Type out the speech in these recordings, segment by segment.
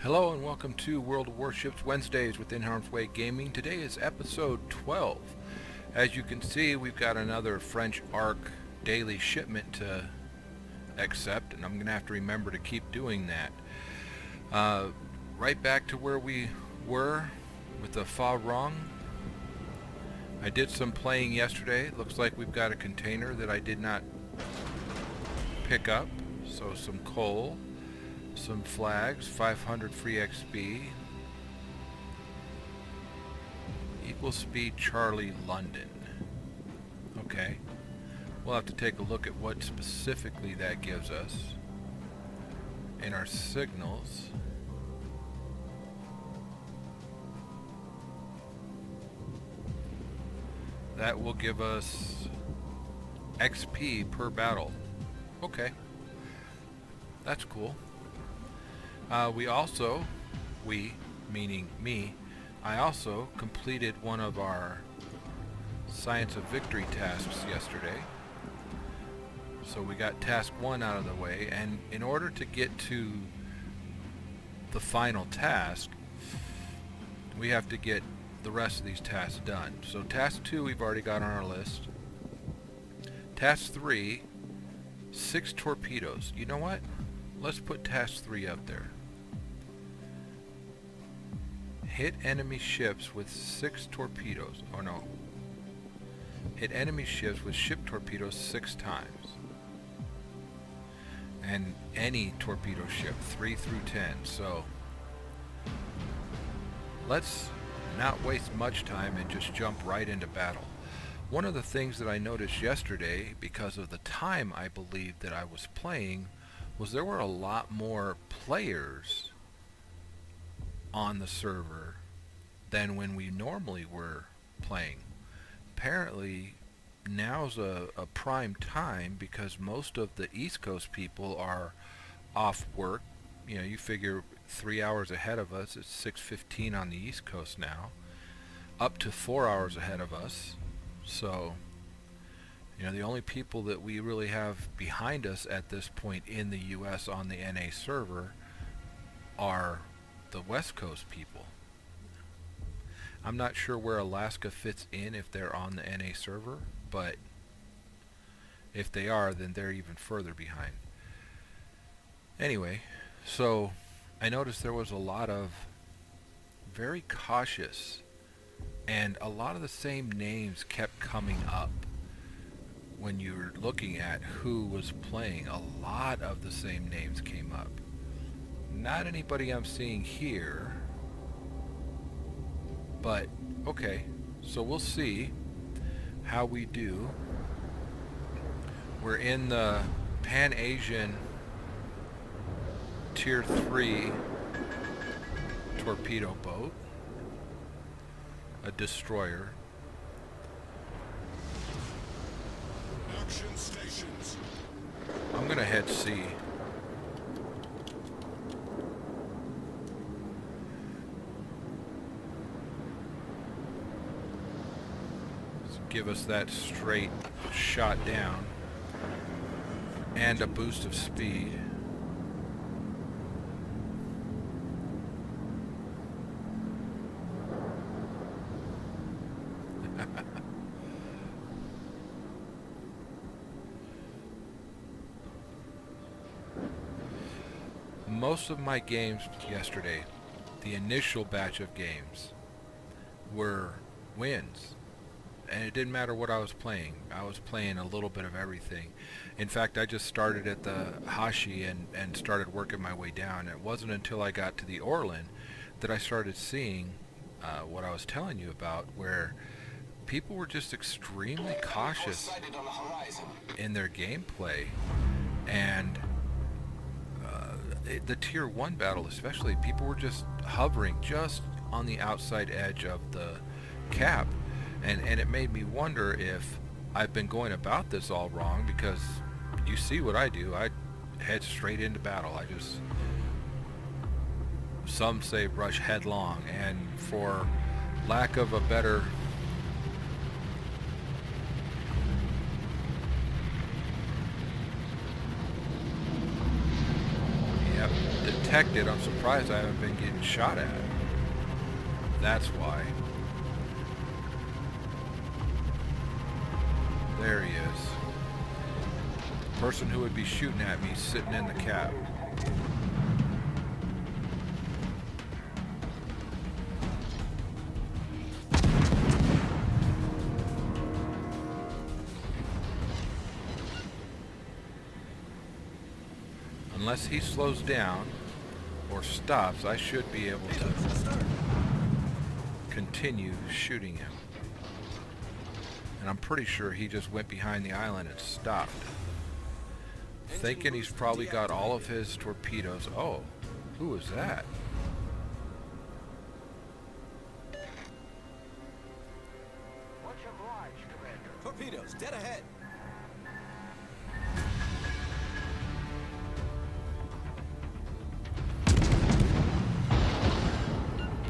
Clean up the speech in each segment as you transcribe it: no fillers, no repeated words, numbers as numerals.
Hello and welcome to World of Warships Wednesdays with NHarmzWayGaming. Today is episode 12. As you can see, we've got another French ARC daily shipment to accept, and I'm going to have to remember to keep doing that. Right back to where we were with the Fa Rong. I did some playing yesterday. Looks like we've got a container that I did not pick up. So some coal. Some flags, 500 free XP, equal speed Charlie London. Okay, we'll have to take a look at what specifically that gives us in our signals. That will give us XP per battle. Okay, that's cool. We meaning me, I also completed one of our Science of Victory tasks yesterday. So we got task 1 out of the way, and in order to get to the final task, we have to get the rest of these tasks done. So task 2 we've already got on our list. Task 3, 6 torpedoes. You know what? Let's put task 3 up there. Hit enemy ships with 6 torpedoes. Oh no. Hit enemy ships with ship torpedoes 6 times. And any torpedo ship, 3 through 10. So let's not waste much time and just jump right into battle. One of the things that I noticed yesterday, because of the time I believe that I was playing, was there were a lot more players on the server than when we normally were playing. Apparently now's a prime time because most of the East Coast people are off work. You know, you figure 3 hours ahead of us, it's 6:15 on the East Coast now, up to 4 hours ahead of us. So you know, the only people that we really have behind us at this point in the US on the NA server are the West Coast people. I'm not sure where Alaska fits in if they're on the NA server, but if they are, then they're even further behind. Anyway, so I noticed there was a lot of very cautious, and a lot of the same names kept coming up. When you were looking at who was playing, a lot of the same names came up. Not anybody I'm seeing here, but okay, so we'll see how we do. We're in the Pan-Asian Tier 3 torpedo boat, a destroyer. Stations. I'm gonna head C. Give us that straight shot down and a boost of speed. Most of my games yesterday, the initial batch of games, were wins. And it didn't matter what I was playing. I was playing a little bit of everything. In fact, I just started at the Hashi and started working my way down. It wasn't until I got to the Orlan that I started seeing what I was telling you about, where people were just extremely cautious in their gameplay. And the Tier 1 battle especially, people were just hovering just on the outside edge of the cap. And it made me wonder if I've been going about this all wrong, because you see what I do. I head straight into battle. I just, some say rush headlong, and for lack of a better undetected, I'm surprised I haven't been getting shot at. That's why. There he is. The person who would be shooting at me is sitting in the cab. Unless he slows down or stops, I should be able to continue shooting him. And I'm pretty sure he just went behind the island and stopped. Thinking he's probably got all of his torpedoes. Oh, who was that? Torpedoes, dead ahead.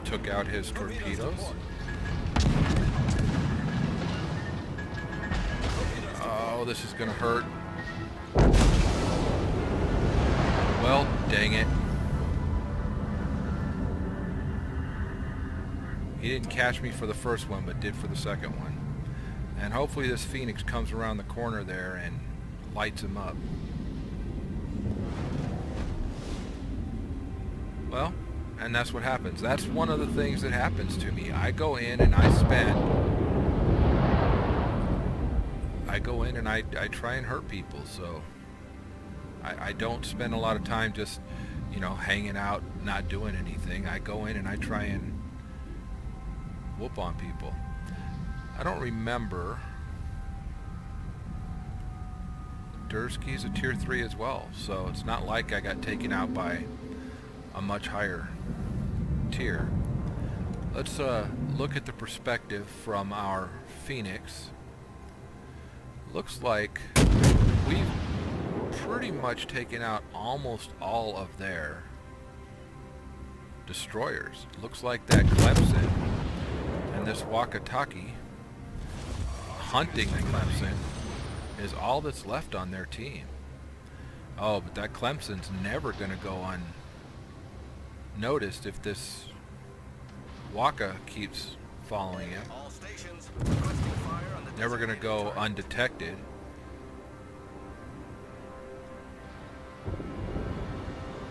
Took out his torpedoes. Oh, this is gonna hurt. Well, dang it. He didn't catch me for the first one, but did for the second one. And hopefully this Phoenix comes around the corner there and lights him up. Well, and that's what happens. That's one of the things that happens to me. I go in and I try and hurt people, so I don't spend a lot of time just, you know, hanging out, not doing anything. I go in and I try and whoop on people. I don't remember. Dursky's a tier 3 as well, so it's not like I got taken out by a much higher tier. Let's look at the perspective from our Phoenix. Looks like we've pretty much taken out almost all of their destroyers. Looks like that Clemson and this Wakataki hunting the Clemson is all that's left on their team. Oh, but that Clemson's never going to go unnoticed if this Waka keeps following him. Never going to go undetected.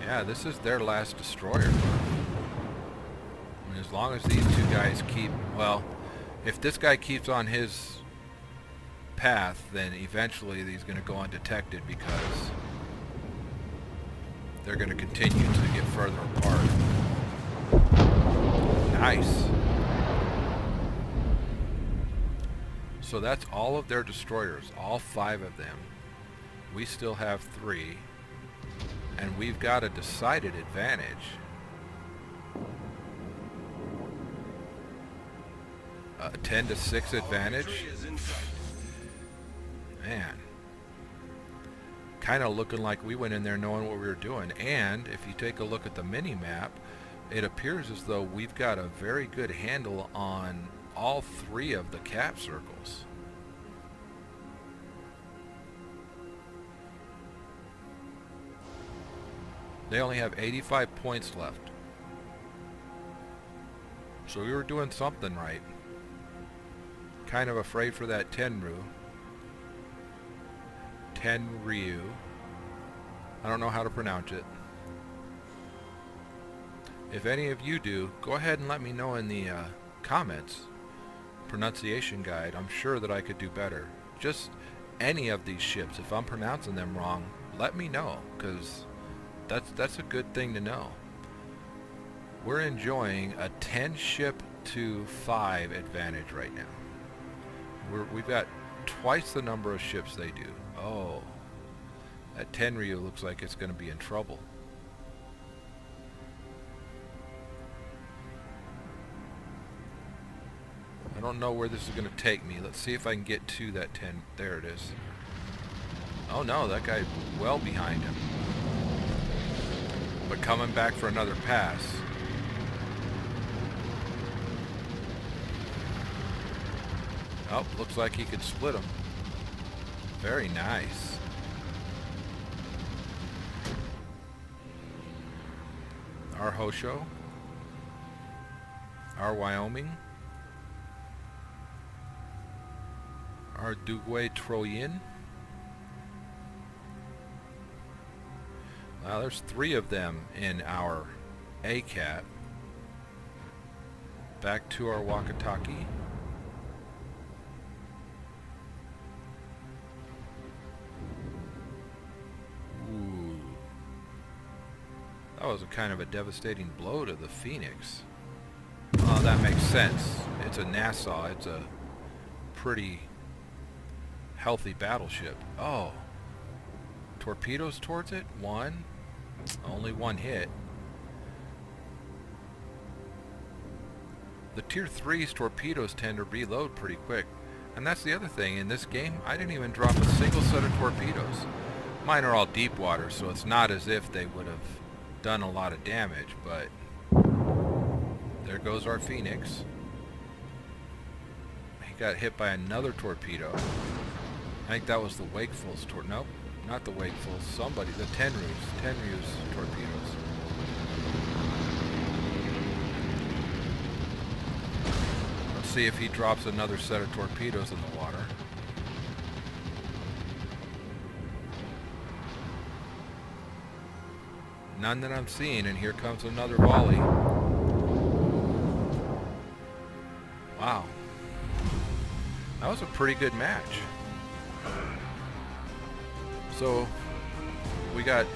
Yeah, this is their last destroyer. And as long as these two guys keep, well, if this guy keeps on his path, then eventually he's going to go undetected because they're going to continue to get further apart. Nice. So that's all of their destroyers, all 5 of them. We still have 3, and we've got a decided advantage. A 10-6 advantage. Man, kind of looking like we went in there knowing what we were doing. And if you take a look at the mini-map, it appears as though we've got a very good handle on all 3 of the cap circles. They only have 85 points left. So we were doing something right. Kind of afraid for that Tenryu. I don't know how to pronounce it. If any of you do, go ahead and let me know in the comments. Pronunciation guide. I'm sure that I could do better. Just any of these ships, if I'm pronouncing them wrong, let me know, because that's a good thing to know. We're enjoying a 10 ship to 5 advantage right now. We've got twice the number of ships they do. Oh, that Tenryu looks like it's going to be in trouble. I don't know where this is going to take me. Let's see if I can get to that 10. There it is. Oh no, that guy's well behind him. But coming back for another pass. Oh, looks like he could split them. Very nice. our Hosho, our Wyoming, our Dugway Troyen. Well, there's 3 of them in our ACAT. Back to our Wakataki. Ooh. That was a kind of a devastating blow to the Phoenix. Oh, that makes sense. It's a Nassau. It's a pretty healthy battleship. Oh. Torpedoes towards it? 1. Only 1 hit. The Tier 3's torpedoes tend to reload pretty quick. And that's the other thing. In this game, I didn't even drop a single set of torpedoes. Mine are all deep water, so it's not as if they would have done a lot of damage, but there goes our Phoenix. He got hit by another torpedo. I think that was the Wakeful's nope, not the Wakeful's. Somebody, the Tenryu's torpedoes. Let's see if he drops another set of torpedoes in the water. None that I'm seeing, and here comes another volley. Wow. That was a pretty good match. So, we got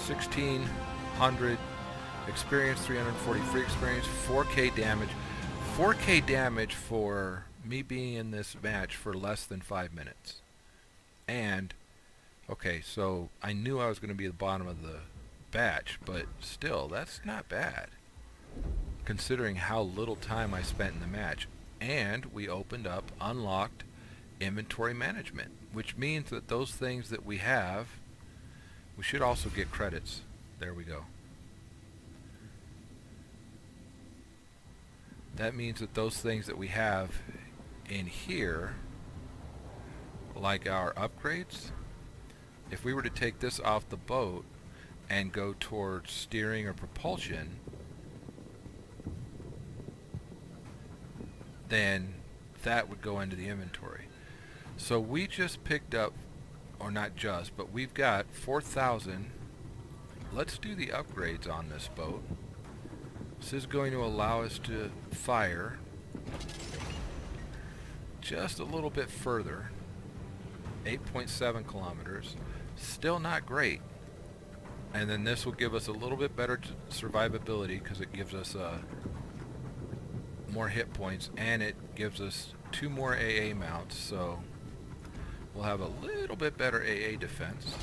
1,600 experience, 340 free experience, 4K damage. 4K damage for me being in this match for less than 5 minutes. And, okay, so I knew I was going to be at the bottom of the batch, but still, that's not bad, considering how little time I spent in the match. And we opened up, unlocked inventory management, which means that those things that we have, we should also get credits. There we go. That means that those things that we have in here, like our upgrades, if we were to take this off the boat and go towards steering or propulsion, then that would go into the inventory. So we just picked up, or not just, but we've got 4,000. Let's do the upgrades on this boat. This is going to allow us to fire just a little bit further. 8.7 kilometers. Still not great. And then this will give us a little bit better survivability because it gives us more hit points, and it gives us 2 more AA mounts, so we'll have a little bit better AA defense.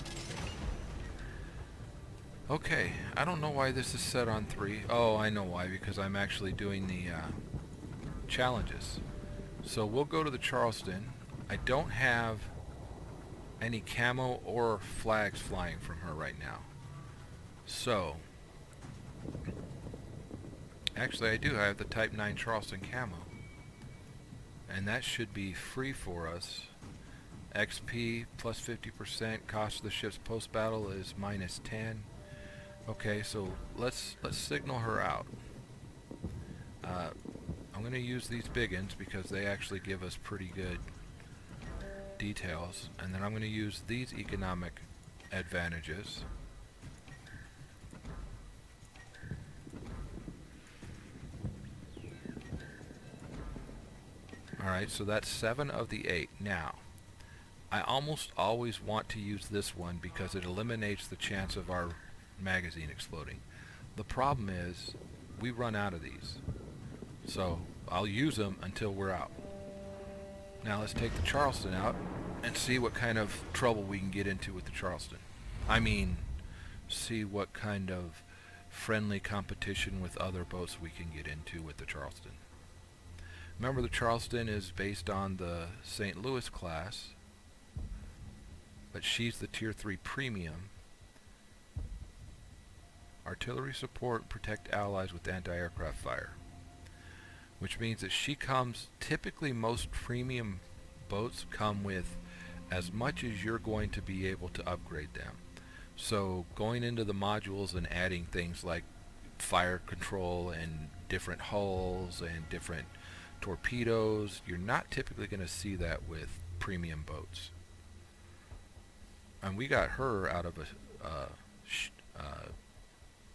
Okay, I don't know why this is set on 3. Oh, I know why, because I'm actually doing the challenges. So we'll go to the Charleston. I don't have any camo or flags flying from her right now. So, actually I do. I have the Type 9 Charleston camo. And that should be free for us. XP plus 50%. Cost of the ship's post-battle is minus 10. Okay, so let's signal her out. I'm going to use these big uns because they actually give us pretty good details. And then I'm going to use these economic advantages. Alright, so that's 7 of the 8. Now, I almost always want to use this one because it eliminates the chance of our magazine exploding. The problem is, we run out of these. So, I'll use them until we're out. Now let's take the Charleston out and see what kind of trouble we can get into with the Charleston. I mean, see what kind of friendly competition with other boats we can get into with the Charleston. Remember, the Charleston is based on the St. Louis class, but she's the Tier 3 Premium. Artillery support, protect allies with anti-aircraft fire. Which means that she comes, typically most premium boats come with as much as you're going to be able to upgrade them. So going into the modules and adding things like fire control and different hulls and different torpedoes. You're not typically going to see that with premium boats. And we got her out of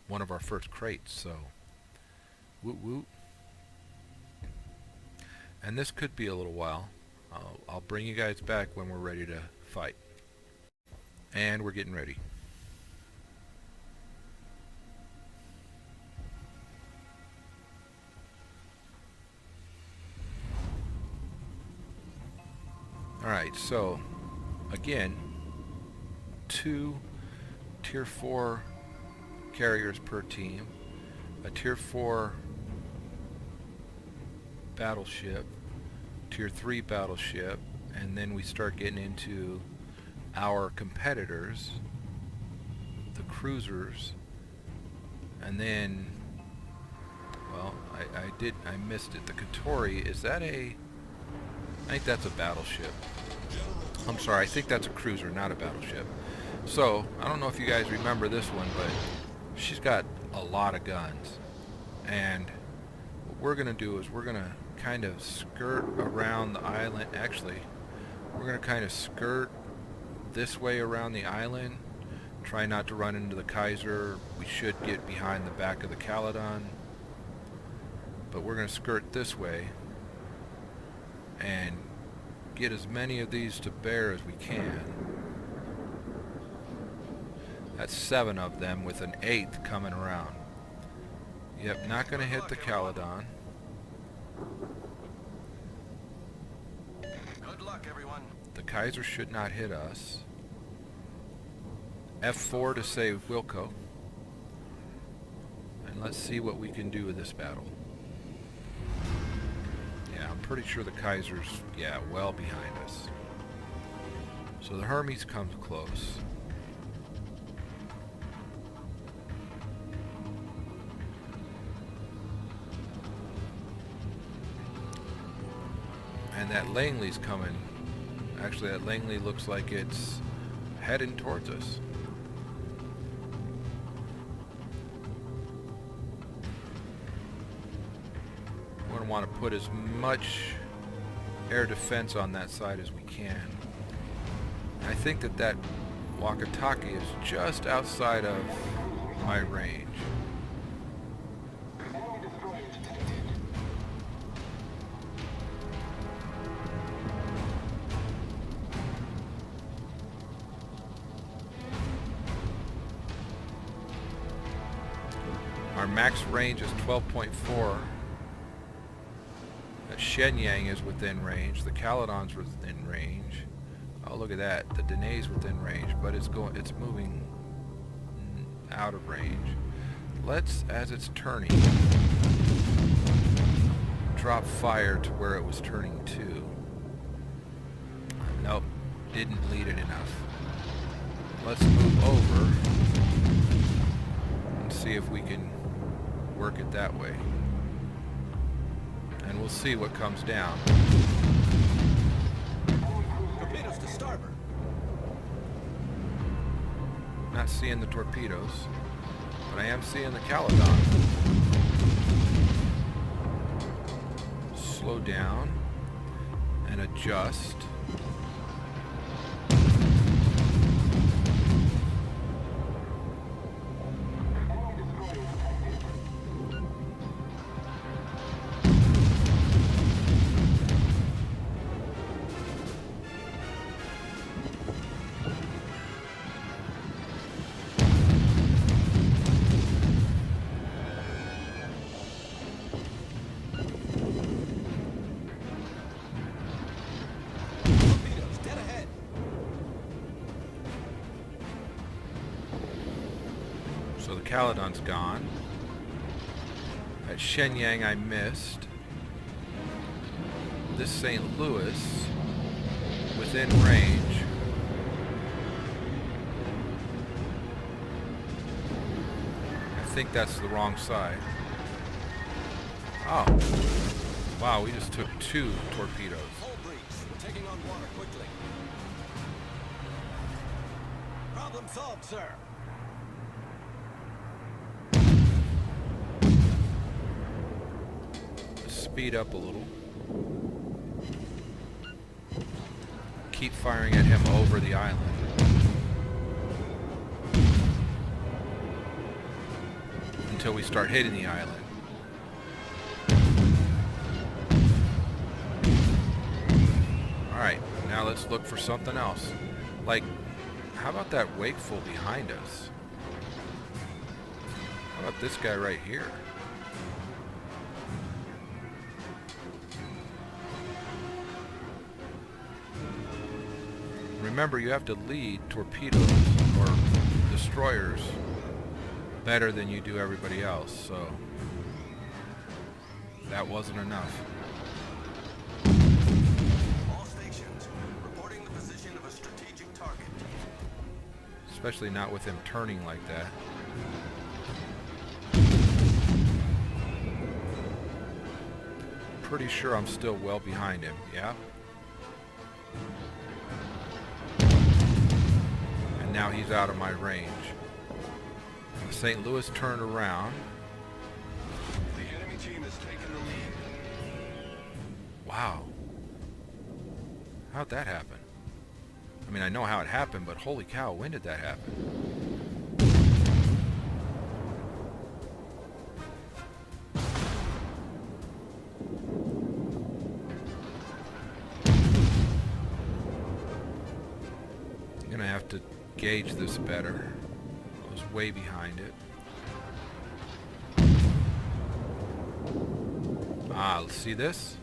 one of our first crates, so woot woot. And this could be a little while. I'll bring you guys back when we're ready to fight. And we're getting ready. Alright, so again, 2 tier 4 carriers per team, a tier 4 battleship, tier 3 battleship, and then we start getting into our competitors, the cruisers, and then, well, I missed it. The Katori, is that a, I think that's a battleship. I'm sorry, I think that's a cruiser, not a battleship. So, I don't know if you guys remember this one, but she's got a lot of guns. And what we're going to do is we're going to kind of skirt around the island. Actually, we're going to kind of skirt this way around the island. Try not to run into the Kaiser. We should get behind the back of the Caledon. But we're going to skirt this way and get as many of these to bear as we can. That's 7 of them with an 8th coming around. Yep, not going to hit the Caledon. Good luck, everyone. The Kaiser should not hit us. F4 to save Wilco. And let's see what we can do with this battle. Yeah, I'm pretty sure the Kaiser's, yeah, well behind us. So the Hermes comes close. And that Langley's coming. Actually, that Langley looks like it's heading towards us. We're going to want to put as much air defense on that side as we can. I think that Wakataki is just outside of my range. Our max range is 12.4. That Shenyang is within range. The Caledon's within range. Oh, look at that. The Danae's within range, but it's moving out of range. Let's, as it's turning, drop fire to where it was turning to. Nope, didn't lead it enough. Let's move over and see if we can work it that way. And we'll see what comes down. Torpedoes to starboard. Not seeing the torpedoes, but I am seeing the Caledon. Slow down and adjust. So the Caledon's gone. At Shenyang I missed. This St. Louis within range. I think that's the wrong side. Oh. Wow, we just took 2 torpedoes. Hull breach. Taking on water quickly. Problem solved, sir. speed up a little. Keep firing at him over the island. Until we start hitting the island. Alright, now let's look for something else. Like, how about that wakeful behind us? How about this guy right here? Remember, you have to lead torpedoes or destroyers better than you do everybody else, so that wasn't enough. All stations, reporting the position of a strategic target. Especially not with him turning like that. Pretty sure I'm still well behind him, yeah? And now he's out of my range. St. Louis turned around. The enemy team has taken the lead. Wow. How'd that happen? I mean, I know how it happened, but holy cow, when did that happen? I'm gonna have to gauge this better. I was way behind it. Ah, see this?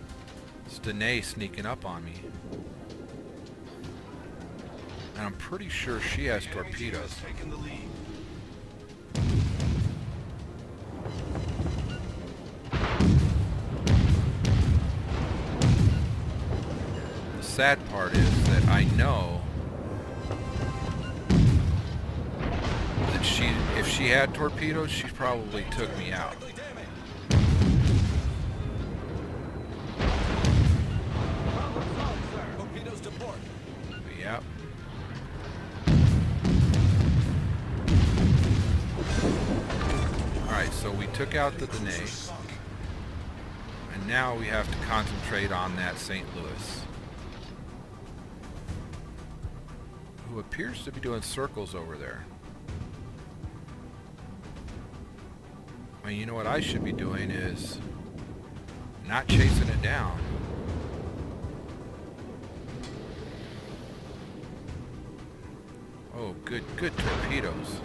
It's Danae sneaking up on me. And I'm pretty sure she has torpedoes. Taken the lead. The sad part is that I know that if she had torpedoes, she probably took me out. Torpedoes to port. Yep. Alright, so we took out the Danae. And now we have to concentrate on that St. Louis, who appears to be doing circles over there. I mean, you know what I should be doing is not chasing it down. Oh, good torpedoes.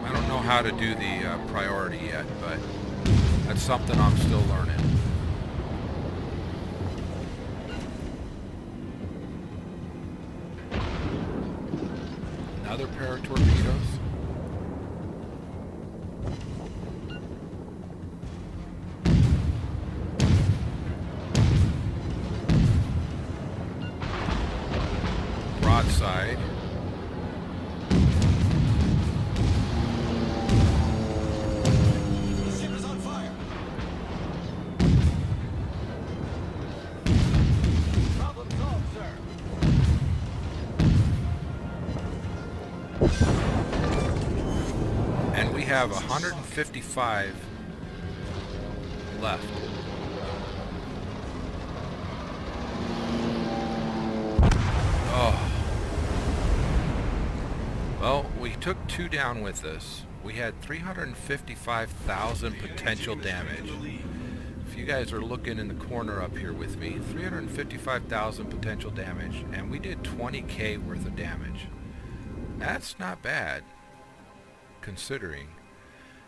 I don't know how to do the priority yet, but that's something I'm still learning. Another pair of torpedoes. Broadside. The ship is on fire. Problem solved, sir. And we have 155 left. Oh. Well, we took 2 down with this. We had 355,000 potential damage. If you guys are looking in the corner up here with me, 355,000 potential damage, and we did 20k worth of damage. That's not bad, considering.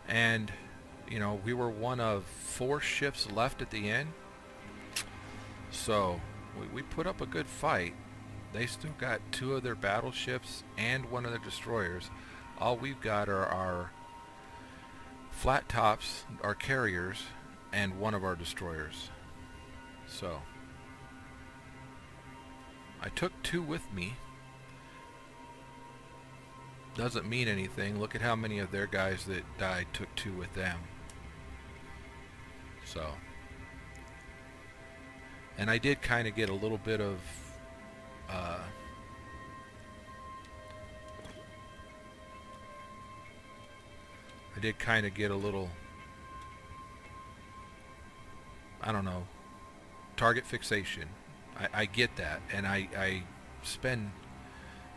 And, you know, we were one of 4 ships left at the end. So, we put up a good fight. They still got 2 of their battleships and 1 of their destroyers. All we've got are our flat tops, our carriers, and 1 of our destroyers. So, I took 2 with me. Doesn't mean anything. Look at how many of their guys that died took 2 with them. So, And I did kind of get a little bit of I don't know, target fixation. I get that, and I spend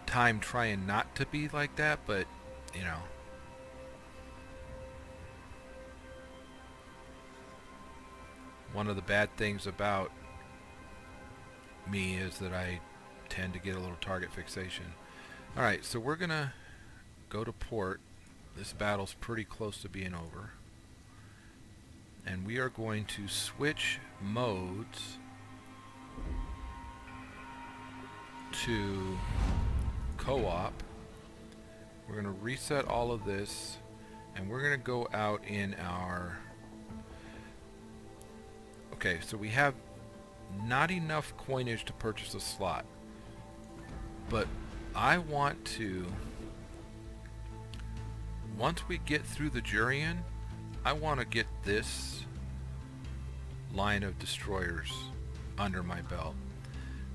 time trying not to be like that, but you know, one of the bad things about me is that I tend to get a little target fixation. Alright, so we're gonna go to port. This battle's pretty close to being over, and we are going to switch modes to co-op. We're going to reset all of this, and we're going to go out in our... Okay, so we have not enough coinage to purchase a slot, but I want to... Once we get through the Jurian, I want to get this line of destroyers under my belt,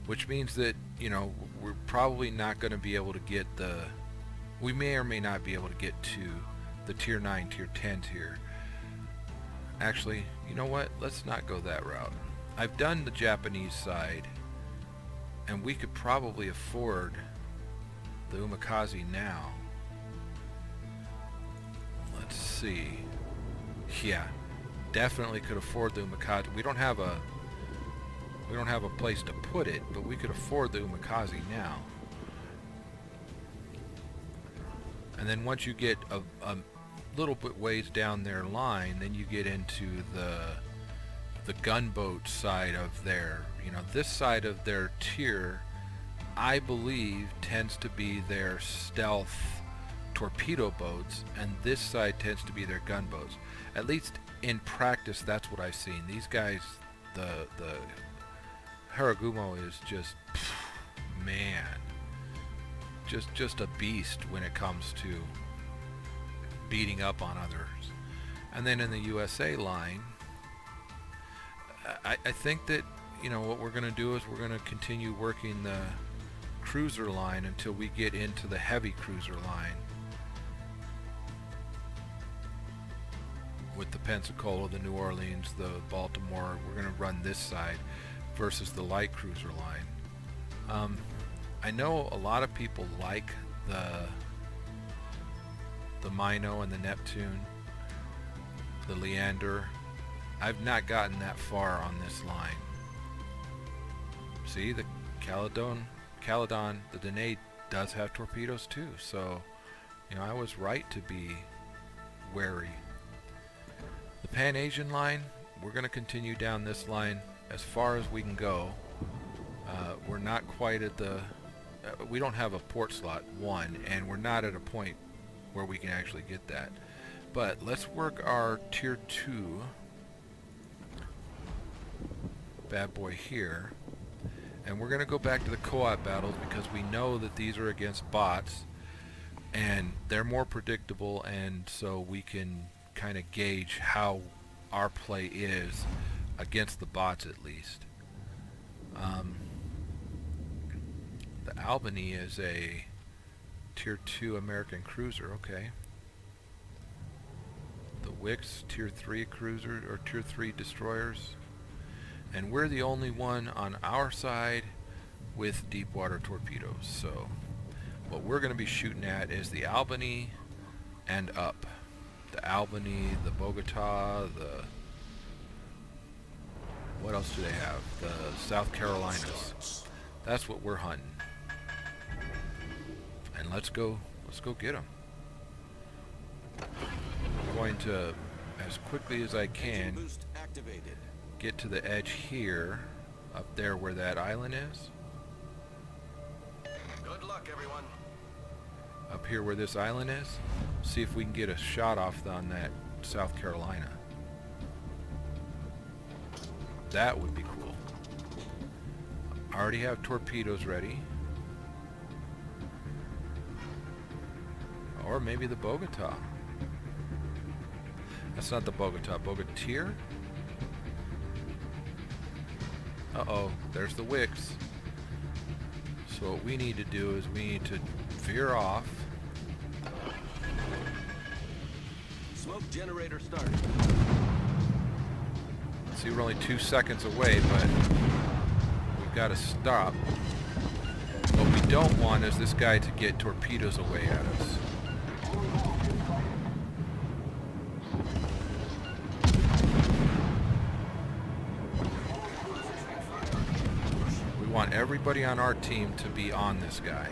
which means that, you know, we're probably not going to be able to get the... We may or may not be able to get to the tier 9, tier 10 tier. Actually, you know what? Let's not go that route. I've done the Japanese side, and we could probably afford the Umikaze now. Let's see. Yeah, definitely could afford the Umikaze. We don't have a place to put it, but we could afford the Umikaze now. And then once you get a little bit ways down their line, then you get into the gunboat side of their, you know, this side of their tier, I believe, tends to be their stealth torpedo boats, and this side tends to be their gunboats. At least in practice, that's what I've seen. These guys, the Haragumo is just, man, just a beast when it comes to beating up on others. And then in the USA line, I think that, you know, what we're going to do is we're going to continue working the cruiser line until we get into the heavy cruiser line with the Pensacola, the New Orleans, the Baltimore. We're going to run this side versus the light cruiser line. I know a lot of people like the Mino and the Neptune, the Leander. I've not gotten that far on this line. See, the Caledon, the Danae does have torpedoes too, so, you know, I was right to be wary. The Pan-Asian line, we're going to continue down this line as far as we can go. We're not quite at the... we don't have a port slot, one, and we're not at a point where we can actually get that. But let's work our tier 2 bad boy here, and we're going to go back to the co-op battles because we know that these are against bots and they're more predictable, and so we can kind of gauge how our play is against the bots at least. The Albany is a tier 2 American cruiser, okay. The Wicks, tier 3 cruiser, or tier 3 destroyers. And we're the only one on our side with deep water torpedoes. So what we're going to be shooting at is the Albany and up. The Albany, the Bogota, the... what else do they have? The South Carolinas. That's what we're hunting. And let's go get them. I'm going to, as quickly as I can, get to the edge here, up there where that island is. Good luck, everyone. Up here where this island is, see if we can get a shot off on that South Carolina. That would be cool. I already have torpedoes ready. Or maybe the Bogota. That's not the Bogota. Bogotier? Uh-oh, there's the wicks. So what we need to do is we need to veer off. Smoke generator started. See, we're only 2 seconds away, but we've got to stop. What we don't want is this guy to get torpedoes away at us. We want everybody on our team to be on this guy.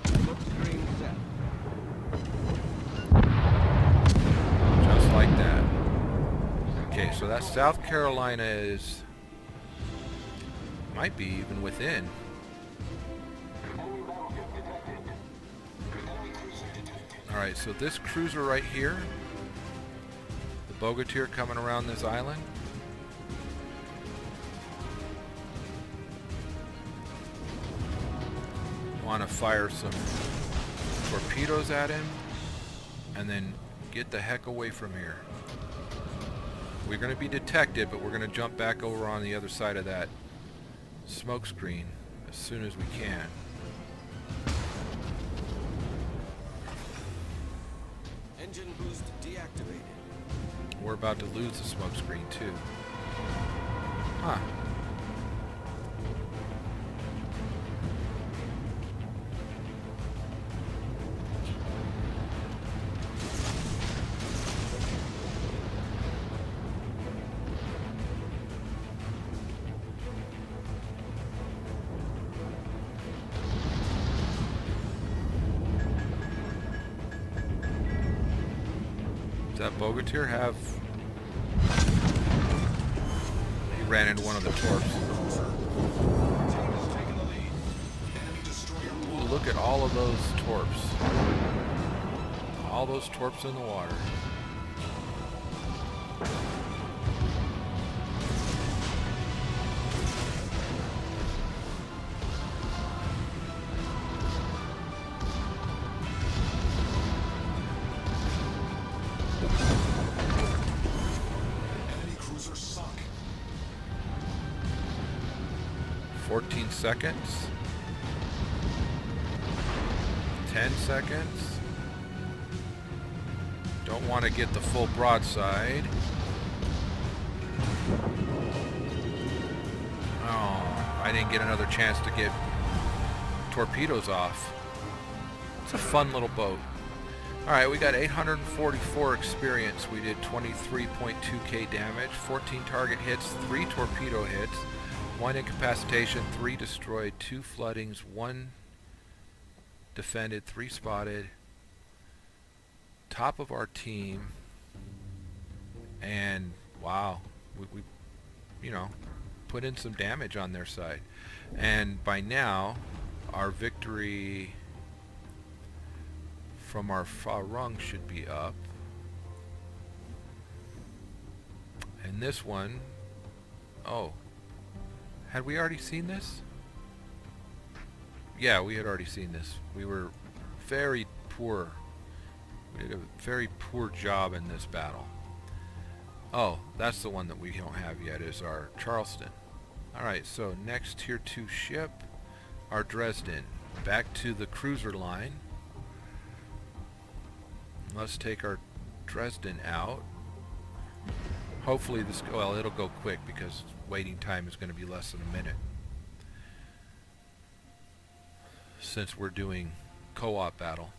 Smoke screen set. Just like that. Okay, so that South Carolina is... might be even within. Alright, so this cruiser right here, the Bogatyr coming around this island. Want to fire some torpedoes at him and then get the heck away from here. We're going to be detected, but we're going to jump back over on the other side of that smoke screen as soon as we can. Engine boost deactivated. We're about to lose the smoke screen too. Huh. Does that Bogatyr have... He ran into one of the torps. Ooh, look at all of those torps. All those torps in the water. Enemy cruiser sunk. 14 seconds. 10 seconds. Don't want to get the full broadside. Oh, I didn't get another chance to get torpedoes off. It's a fun little boat. Alright, we got 844 experience. We did 23.2k damage, 14 target hits, 3 torpedo hits, 1 incapacitation, 3 destroyed, 2 floodings, 1 defended, 3 spotted. Top of our team. And wow, we you know, put in some damage on their side. And by now, our victory from our Farung should be up. And this one, oh, had we already seen this? Yeah, we had already seen this. We were very poor. We did a very poor job in this battle. Oh, that's the one that we don't have yet, is our Charleston. Alright, so next tier 2 ship, our Dresden. Back to the cruiser line. Let's take our Dresden out. Hopefully this, well, it'll go quick because waiting time is going to be less than a minute. Since we're doing co-op battle.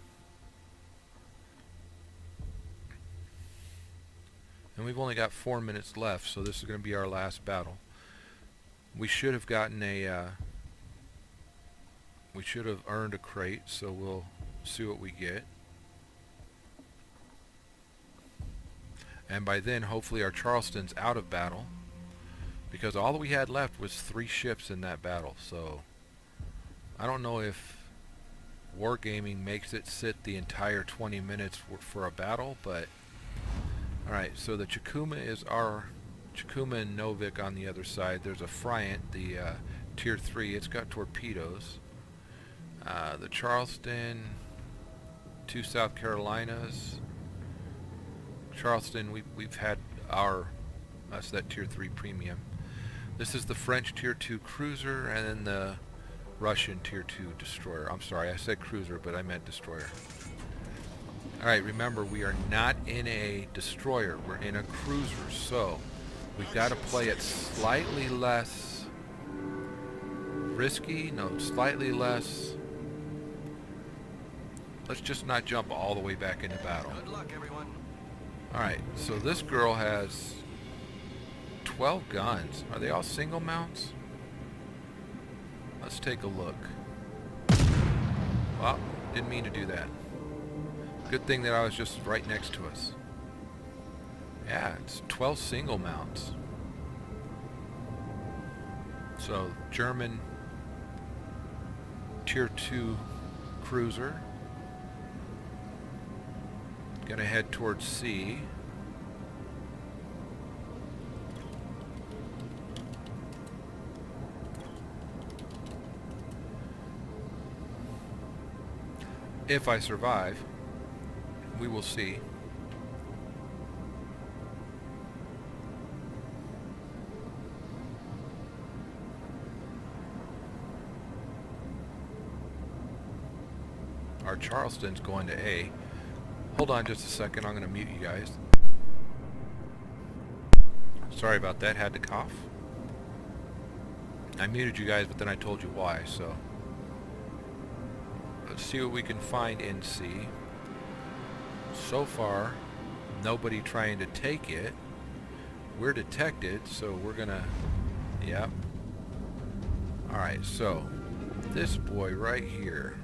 And we've only got 4 minutes left, so this is going to be our last battle. We should have gotten a, we should have earned a crate, so we'll see what we get. And by then, hopefully our Charleston's out of battle, because all we had left was 3 ships in that battle. So I don't know if Wargaming makes it sit the entire 20 minutes for a battle, but alright, so the Chikuma is our Chikuma and Novik on the other side. There's a Friant, the tier 3, it's got torpedoes. The Charleston, 2 South Carolinas. Charleston, we've had our That's that Tier 3 premium. This is the French Tier 2 cruiser, and then the Russian Tier 2 destroyer. I'm sorry, I said cruiser, but I meant destroyer. Alright, remember, we are not in a destroyer. We're in a cruiser, so we've got to play it slightly less risky. No, slightly less. Let's just not jump all the way back into battle. Good luck, everyone. Alright, so this girl has 12 guns. Are they all single mounts? Let's take a look. Well, didn't mean to do that. Good thing that I was just right next to us. Yeah, it's 12 single mounts. So, German Tier 2 cruiser. Gonna head towards C. If I survive, we will see. Our Charleston's going to A. Hold on just a second, I'm going to mute you guys. Sorry about that, had to cough. I muted you guys, but then I told you why, so... Let's see what we can find in C. So far, nobody trying to take it. We're detected, so we're gonna... Yep. Alright, so this boy right here.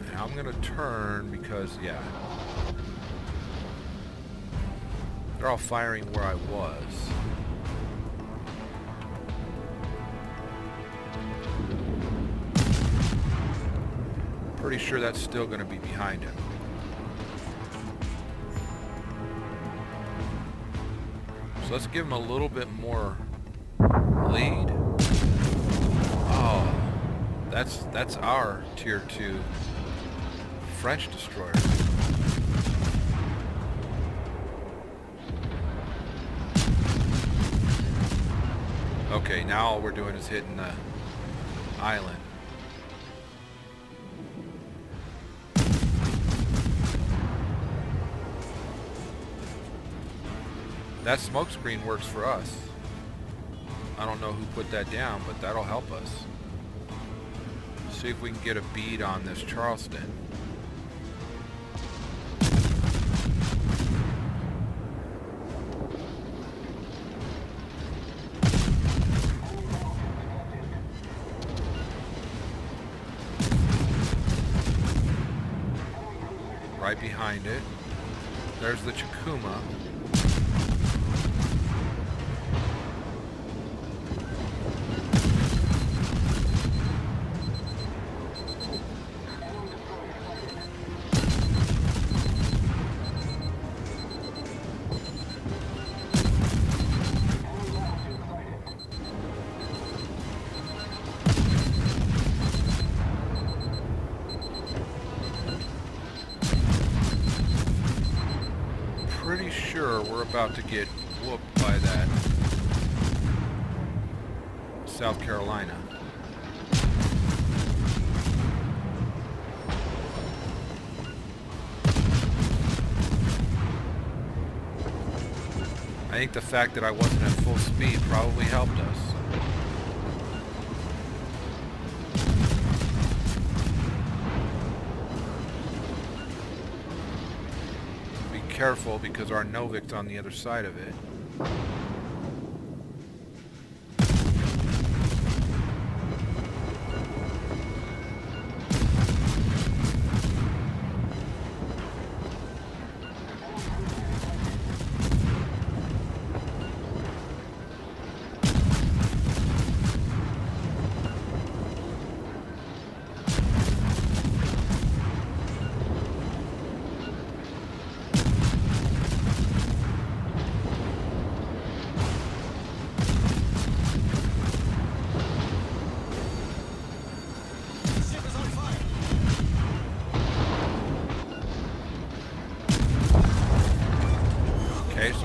And I'm gonna turn because, yeah. They're all firing where I was. Pretty sure that's still going to be behind him. So let's give him a little bit more lead. Oh, that's our Tier 2 French destroyer. Okay, now all we're doing is hitting the island. That smoke screen works for us. I don't know who put that down, but that'll help us. See if we can get a bead on this Charleston. Right behind it. There's the Chikuma. Pretty sure we're about to get whooped by that South Carolina. I think the fact that I wasn't at full speed probably helped us. Careful because our Novik's on the other side of it.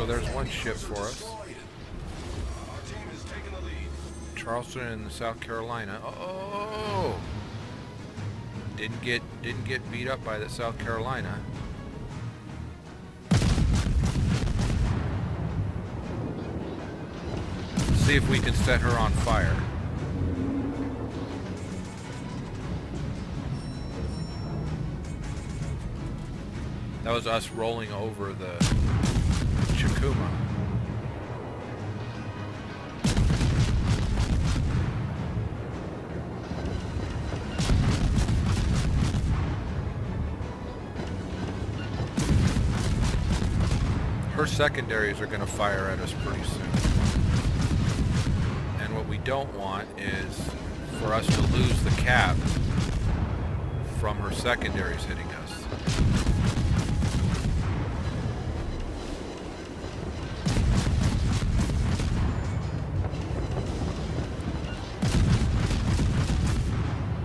there's one ship for us. Our team is taking the lead. Charleston in South Carolina. Oh! Didn't get beat up by the South Carolina. See if we can set her on fire. That was us rolling over the Chikuma. Her secondaries are going to fire at us pretty soon. And what we don't want is for us to lose the cap from her secondaries hitting us.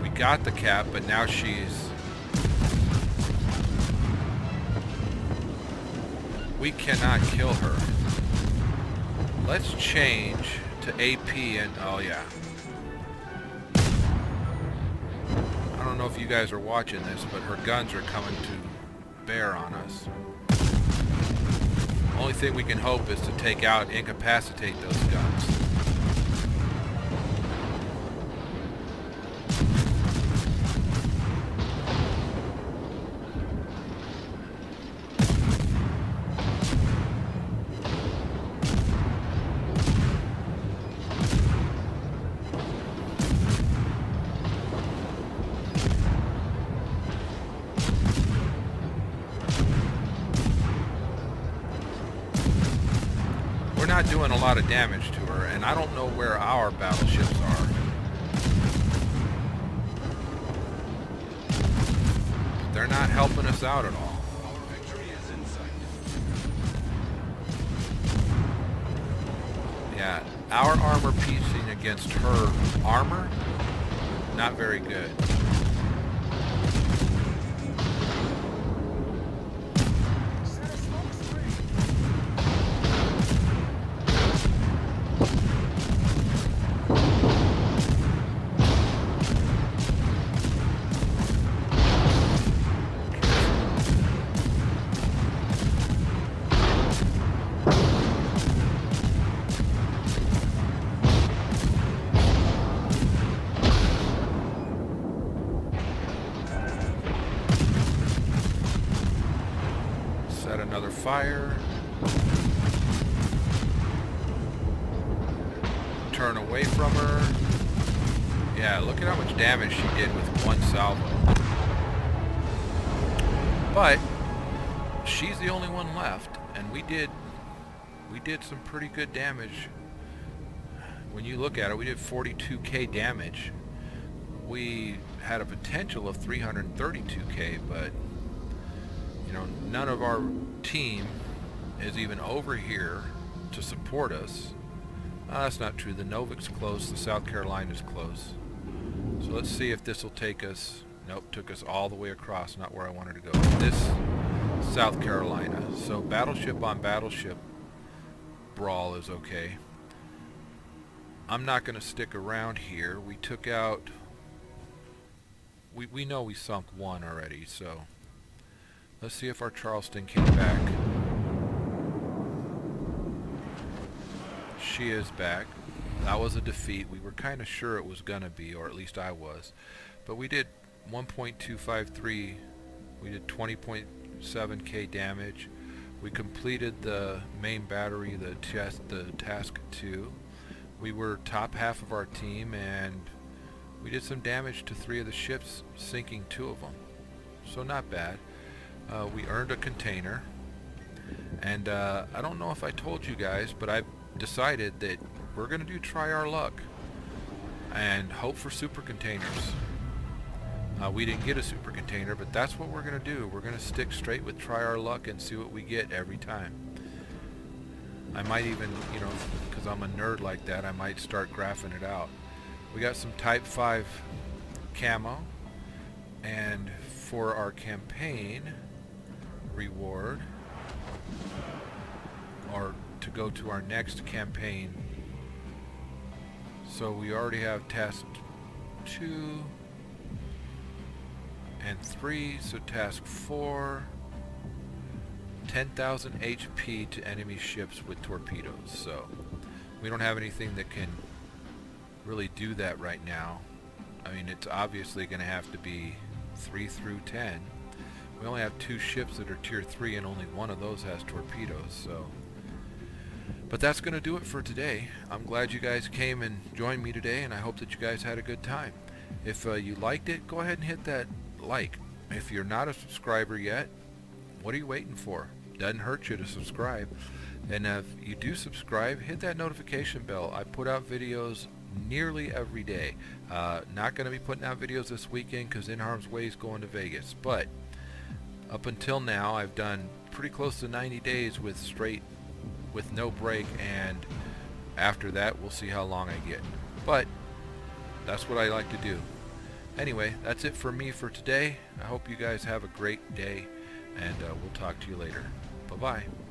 We got the cap, but now we cannot kill her. Let's change to AP and, oh yeah. I don't know if you guys are watching this, but her guns are coming to bear on us. Only thing we can hope is to take out, incapacitate those guns. Not doing a lot of damage to her, and I don't know where our battleships are. They're not helping us out at all. Our victory is in sight. Yeah, our armor piecing against her armor, not very good. Another fire. Turn away from her. Yeah, look at how much damage she did with one salvo. But she's the only one left, and we did some pretty good damage. When you look at it, we did 42k damage. We had a potential of 332k, but you know, none of our team is even over here to support us. That's not true. The Novik's close. The South Carolina's close. So let's see if this will take us. Nope, took us all the way across. Not where I wanted to go. This South Carolina. So battleship on battleship brawl is okay. I'm not going to stick around here. We took out... We know we sunk one already, so... Let's see if our Charleston came back. She is back. That was a defeat. We were kind of sure it was going to be, or at least I was. But we did 1.253. We did 20.7k damage. We completed the main battery, the task 2. We were top half of our team, and we did some damage to 3 of the ships, sinking 2 of them. So not bad. We earned a container, and I don't know if I told you guys, but I've decided that we're going to try our luck and hope for super containers. We didn't get a super container, but that's what we're going to do. We're going to stick straight with try our luck and see what we get every time. I might even, you know, because I'm a nerd like that, I might start graphing it out. We got some Type 5 camo, and for our campaign reward, or to go to our next campaign. So we already have task 2 and 3, so task 4, 10,000 HP to enemy ships with torpedoes. So we don't have anything that can really do that right now. I mean, it's obviously going to have to be 3 through 10. We only have 2 ships that are tier 3 and only one of those has torpedoes, so. But that's going to do it for today. I'm glad you guys came and joined me today, and I hope that you guys had a good time. If you liked it, go ahead and hit that like. If you're not a subscriber yet, what are you waiting for? Doesn't hurt you to subscribe. And if you do subscribe, hit that notification bell. I put out videos nearly every day. Not going to be putting out videos this weekend because NHarmzWay is going to Vegas. But up until now, I've done pretty close to 90 days with no break, and after that, we'll see how long I get. But that's what I like to do. Anyway, that's it for me for today. I hope you guys have a great day, and we'll talk to you later. Bye-bye.